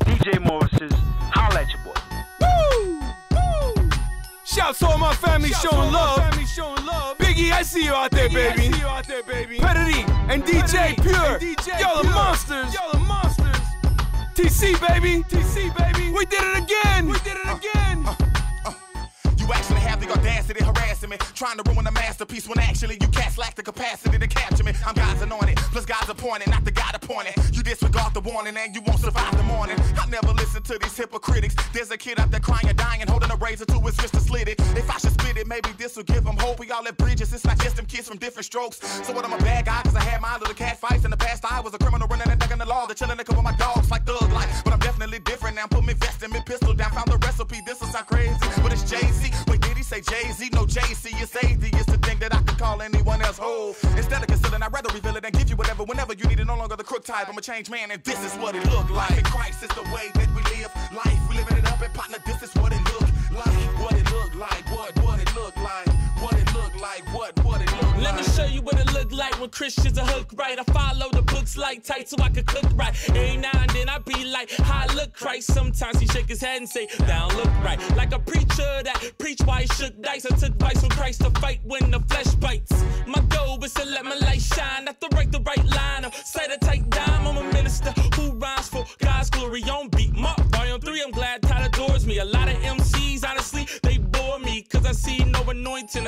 DJ Morris's Holla at Your Boy. Woo! Woo! Shouts to all my family showing love. Biggie, I see you out there, baby. Petty and DJ Pure. Y'all the monsters. TC, baby. We did it again. You actually have the audacity harassing me, trying to ruin a masterpiece when actually you cats lack the capacity to capture me. I'm God's anointed, plus God's appointed, not the God appointed. You disregard the warning and you won't survive the morning. I never listen to these hypocritics. There's a kid out there crying, dying, holding a razor to his wrist to slit it. If I should spit it, maybe this will give him hope. We all at bridges, it's not just them kids from different strokes. So what, I'm a bad guy cause I had my little cat fights. In the past I was a criminal running and ducking the law, the chilling with my dogs like thug life. But I'm definitely different now, put me vest and me pistol down. Found the recipe, this will sound crazy, but it's Jay-Z. Wait, did he say Jay-Z? No, Jay-Z. It's atheist to think that I can call anyone else whole. Instead of concealing, I'd rather reveal it and give you whatever, whenever you need it. No longer the crook type, I'm a changed man, and this is what it look like. Christ is the way that we live life. We living it up, and partner, this is what it look like. What it look like, what it look like, what it look like, what it look like. Let me show you what it look like when Christians are hooked right. I follow the books like tight so I can cook right. Every now and then I be like, how I look Christ. Sometimes he shake his head and say, that don't look right. Like a preacher that preach why he shook dice. I took advice from Christ to fight when the flesh bites. My goal is to let my light shine. Have to write the right line or set a tight dime. I'm a minister who rhymes for God's glory on beat. Mark Volume 3, I'm glad Tyler adores me. A lot of MCs, honestly, they bore me. Cause I see no anointing.